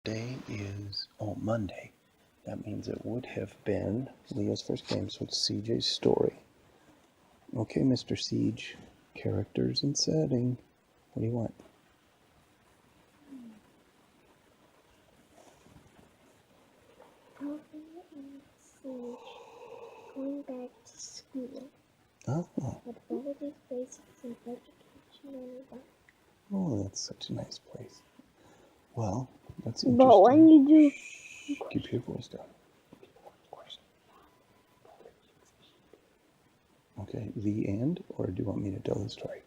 Today is, Monday. That means it would have been Leah's first game, so it's CJ's story. Okay, Mr. Siege, characters and setting. What do you want? Baldi and Siege going back to school. Oh, But Baldi's basic in education and work. oh, that's such a nice place. Well, that's But interesting. when you do... Shh, keep your voice down. Okay, the end, or do you want me to tell the story?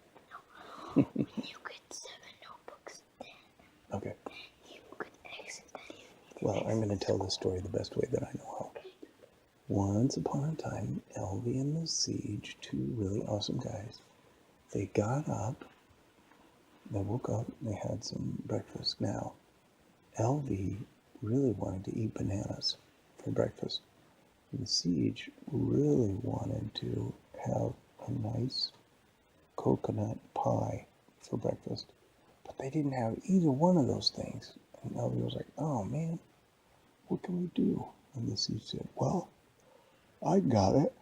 You get 7 notebooks then. Okay. You could exit that. Well, I'm going to tell the story the best way that I know how. Once upon a time, Elvie and the Siege, two really awesome guys, they got up, they woke up, they had some breakfast. Now, Elvie really wanted to eat bananas for breakfast. The Siege really wanted to have a nice coconut pie for breakfast. But they didn't have either one of those things. And Elvie was like, oh man, what can we do? And the Siege said, well, I got it.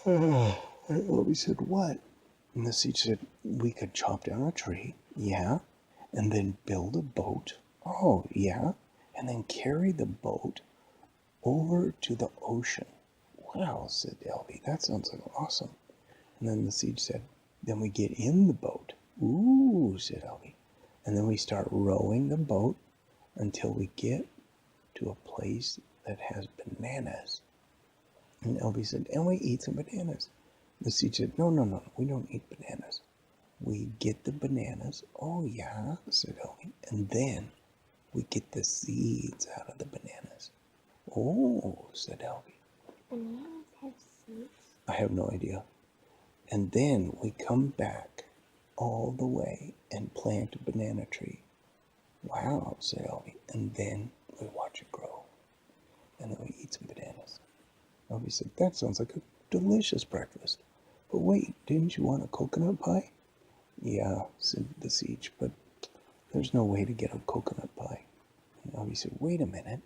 And Elvie said, what? And the Siege said, we could chop down a tree, yeah, and then build a boat, oh, yeah, and then carry the boat over to the ocean. Wow, said Elvie, that sounds like awesome. And then the Siege said, then we get in the boat. Ooh, said Elvie. And then we start rowing the boat until we get to a place that has bananas. And Elvie said, and we eat some bananas. The Siege said, no, we don't eat bananas. We get the bananas. Oh, yeah, said Elvie. And then we get the seeds out of the bananas. Oh, said Elvie. Bananas have seeds? I have no idea. And then we come back all the way and plant a banana tree. Wow, said Elvie. And then we watch it grow. And then we eat some bananas. Elvie said, that sounds like a delicious breakfast. But wait, didn't you want a coconut pie? Yeah, said the Siege, but there's no way to get a coconut pie. And Elvie said, wait a minute.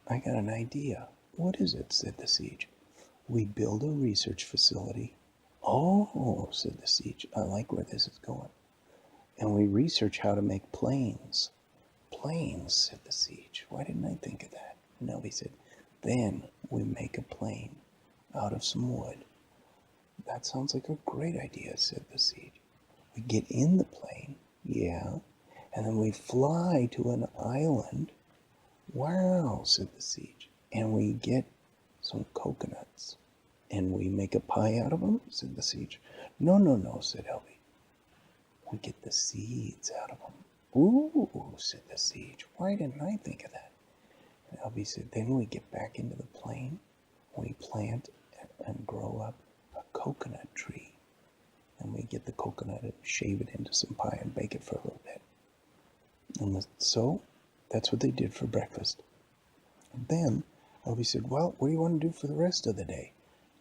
I got an idea. What is it? Said the Siege. We build a research facility. Oh, said the Siege, I like where this is going. And we research how to make planes. Planes, said the Siege. Why didn't I think of that? And Elvie said, then we make a plane out of some wood. That sounds like a great idea, said the Siege. We get in the plane, yeah, and then we fly to an island. Wow, said the Siege. And we get some coconuts. And we make a pie out of them, said the Siege. No, said Elvie. We get the seeds out of them. Ooh, said the Siege. Why didn't I think of that? And Elvie said, then we get back into the plane. We plant and grow up a coconut tree. And we get the coconut and shave it into some pie and bake it for a little bit. And so that's what they did for breakfast. And then Elvie said, well, what do you want to do for the rest of the day?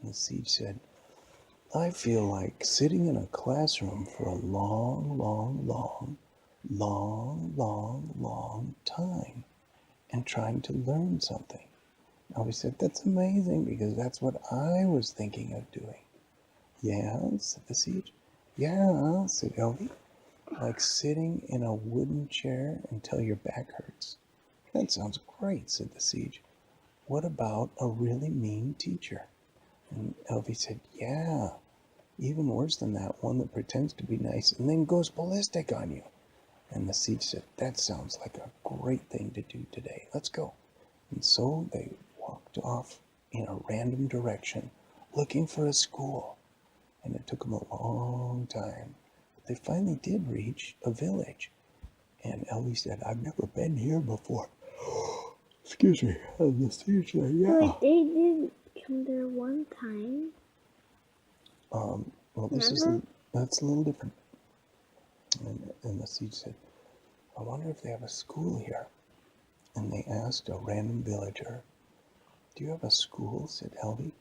And the Siege said, I feel like sitting in a classroom for a long time and trying to learn something. Elvie said, that's amazing because that's what I was thinking of doing. Yeah, said the Siege. Yeah, said Elvie. Like sitting in a wooden chair until your back hurts. That sounds great, said the Siege. What about a really mean teacher? And Elvie said, yeah, even worse than that, one that pretends to be nice and then goes ballistic on you. And the Siege said, that sounds like a great thing to do today. Let's go. And so they walked off in a random direction, looking for a school. And it took them a long time. But they finally did reach a village. And Elvie said, I've never been here before. Excuse me. And the Siege said, yeah. Wait, they did come there one time? Well, that's a little different. And the Siege said, I wonder if they have a school here. And they asked a random villager, do you have a school? Said Elvie.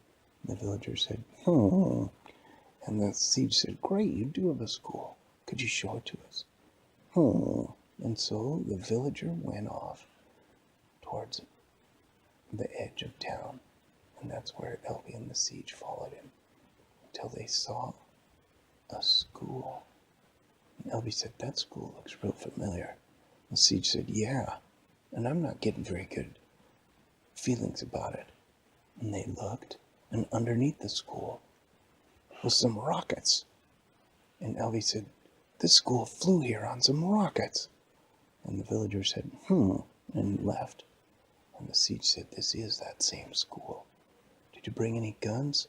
And the villager said, And the Siege said, great, you do have a school. Could you show it to us? And so the villager went off towards the edge of town, and that's where Elvi and the siege followed him until they saw a school. And Elvi said, "That school looks real familiar." The siege said, "Yeah, and I'm not getting very good feelings about it." And they looked, and underneath the school was some rockets. And Elvi said, "This school flew here on some rockets." And the villager said, and left. And the siege said, "This is that same school. Did you bring any guns?"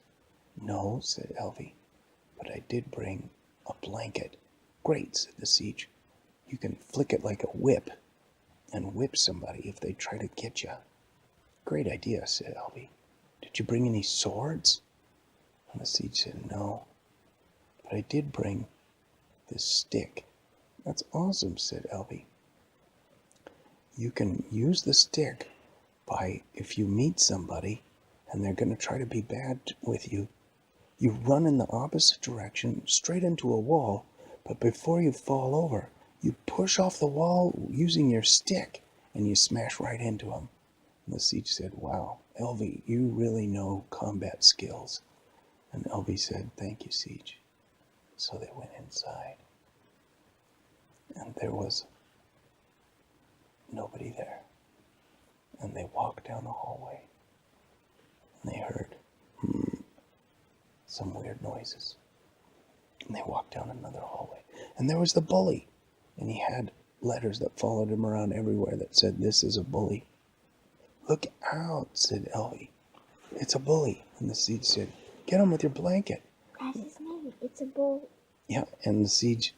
"No," said Elvi, "but I did bring a blanket." "Great," said the siege. "You can flick it like a whip and whip somebody if they try to get you." "Great idea," said Elvi. "Did you bring any swords?" And the siege said, "No, but I did bring this stick." "That's awesome," said Elvi. "You can use the stick by, if you meet somebody and they're going to try to be bad with you, you run in the opposite direction straight into a wall, but before you fall over, you push off the wall using your stick and you smash right into them." And the siege said, "Wow, Elvi, you really know combat skills." And Elvi said, "Thank you, siege." So they went inside, and there was nobody there. And they walked down the hallway, and they heard some weird noises. And they walked down another hallway, and there was the bully, and he had letters that followed him around everywhere that said, "This is a bully." "Look out," said Elvi. "It's a bully." And the siege said, "Get him with your blanket." That's his name. It's a bull. Yeah, and the siege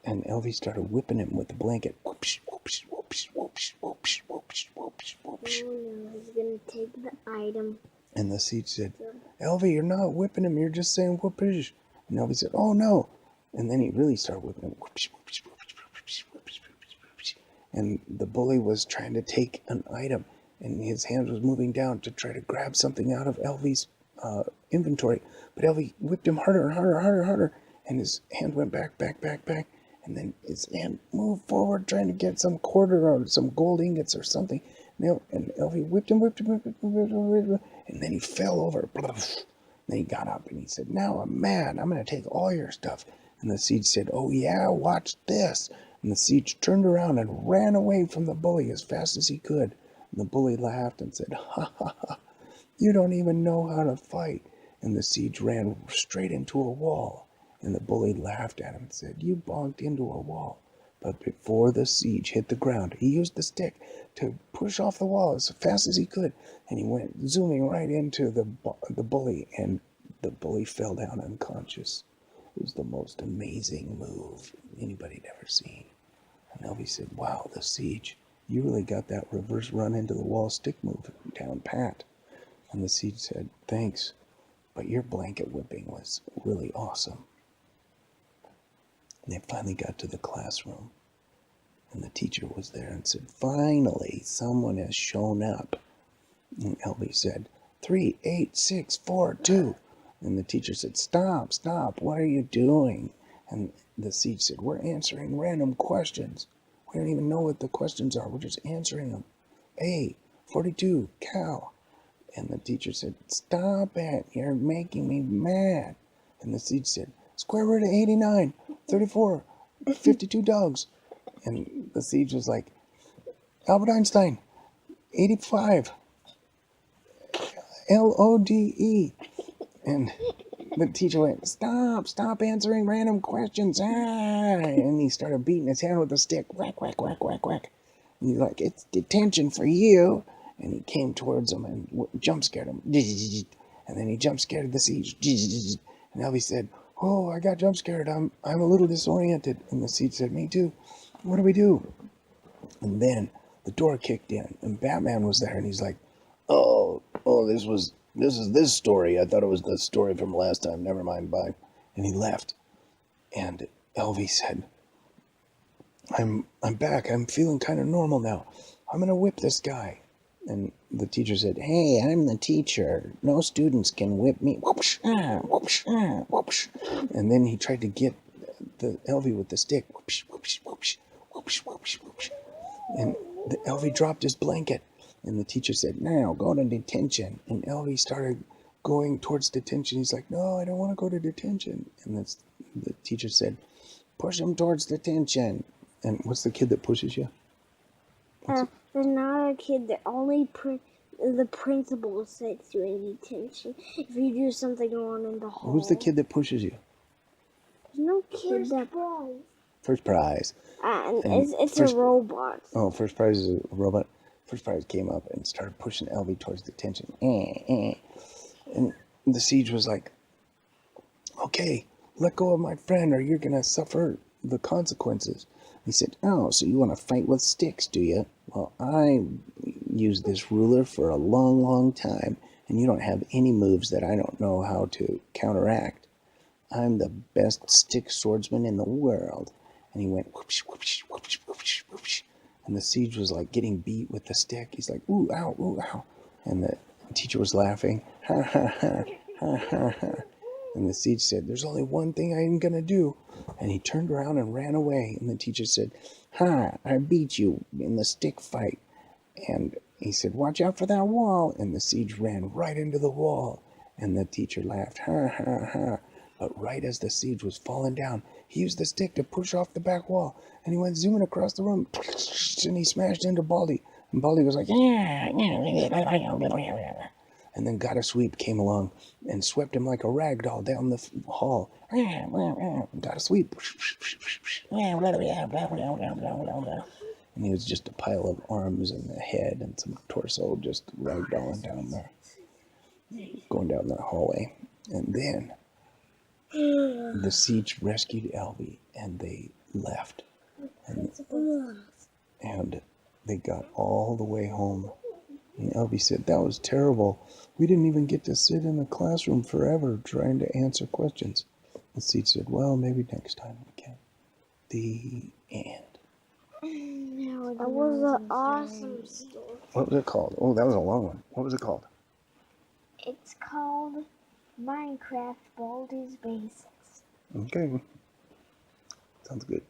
and Elvi started whipping him with the blanket. Whoopsh, whoopsh, whoopsh, whoopsh, whoopsh, whoopsh, whoopsh, whoopsh. Oh no, he's gonna take the item. And the siege said, "Elvi, you're not whipping him, you're just saying whoopish." And Elvi said, "Oh no." And then he really started whipping him. Whoopsh, whoopsh, whoopsh, whoopsh, whoopsh, whoopsh, whoopsh. And the bully was trying to take an item, and his hand was moving down to try to grab something out of Elvi's inventory. But Elvi whipped him harder and harder, harder, harder. And his hand went back, back, back, back. And then his hand moved forward, trying to get some quarter or some gold ingots or something. And Elvi whipped him, whipped him, whipped him, whipped him, whipped him, and then he fell over. Then he got up and he said, "Now I'm mad. I'm going to take all your stuff." And the siege said, "Oh yeah, watch this." And the siege turned around and ran away from the bully as fast as he could. And the bully laughed and said, "Ha ha ha, you don't even know how to fight." And the siege ran straight into a wall. And the bully laughed at him and said, "You bonked into a wall." But before the siege hit the ground, he used the stick to push off the wall as fast as he could. And he went zooming right into the bully, and the bully fell down unconscious. It was the most amazing move anybody had ever seen. And Elvi said, "Wow, the siege, you really got that reverse run into the wall stick move down pat." And the siege said, "Thanks, but your blanket whipping was really awesome." And they finally got to the classroom, and the teacher was there and said, "Finally, someone has shown up." And Elvi said, 3, 8, 6, 4, 2. And the teacher said, "Stop, stop, what are you doing?" And the siege said, "We're answering random questions. We don't even know what the questions are. We're just answering them. A, 42, cow." And the teacher said, "Stop it, you're making me mad." And the siege said, "Square root of 89, 34, 52 dogs." And the siege was like, "Albert Einstein, 85, LODE." And the teacher went, Stop answering random questions." And he started beating his hand with a stick. Whack, whack, whack, whack, whack. And he's like, "It's detention for you." And he came towards him and jump scared him. And then he jump scared the siege. And Elvi said, "Oh, I got jump scared. I'm a little disoriented." And the siege said, "Me too. What do we do?" And then the door kicked in, and Batman was there, and he's like, "Oh, this is this story. I thought it was the story from last time. Never mind, bye." And he left. And Elvi said, I'm back. I'm feeling kind of normal now. I'm gonna whip this guy." And the teacher said, "Hey, I'm the teacher. No students can whip me." Whoopsh, whoopsh, whoopsh. And then he tried to get the Elvi with the stick. Whoopsh, whoopsh, whoopsh, whoosh, whoosh, whoosh. And the Elvie dropped his blanket. And the teacher said, now go to detention. And Elvie started going towards detention. He's like, no, I don't want to go to detention. And the teacher said, push him towards detention. And what's the kid that pushes you? There's not a kid that only the principal sits you in detention if you do something wrong in the hall. Who's the kid that pushes you? There's no kid that. First prize. And it's a robot. Oh, first prize is a robot. First prize came up and started pushing Elvie towards detention. And the siege was like, okay, let go of my friend or you're going to suffer the consequences. He said, oh, so you want to fight with sticks, do you? Well, I used this ruler for a long, long time, and you don't have any moves that I don't know how to counteract. I'm the best stick swordsman in the world. And he went whoopsh, whoopsh, whoopsh, whoopsh, whoopsh. And the siege was like getting beat with the stick. He's like, ooh, ow, ooh, ow. And the teacher was laughing. Ha, ha, ha, ha, ha, ha. And the siege said, there's only one thing I'm going to do. And he turned around and ran away. And the teacher said, ha, I beat you in the stick fight. And he said, watch out for that wall. And the siege ran right into the wall. And the teacher laughed, ha, ha, ha. But right as the siege was falling down, he used the stick to push off the back wall. And he went zooming across the room. And he smashed into Baldi. And Baldi was like, yeah. And then God of Sweep came along and swept him like a rag doll down the hall. God of Sweep. And he was just a pile of arms and a head and some torso just ragdolling down there, going down that hallway. And then the siege rescued Elvie and they left. And they got all the way home. And Elvie said, that was terrible. We didn't even get to sit in the classroom forever trying to answer questions. The siege said, well, maybe next time we can. The end. That was an awesome story. What was it called? Oh, that was a long one. What was it called? It's called Minecraft Baldi's Basics. Okay. Sounds good.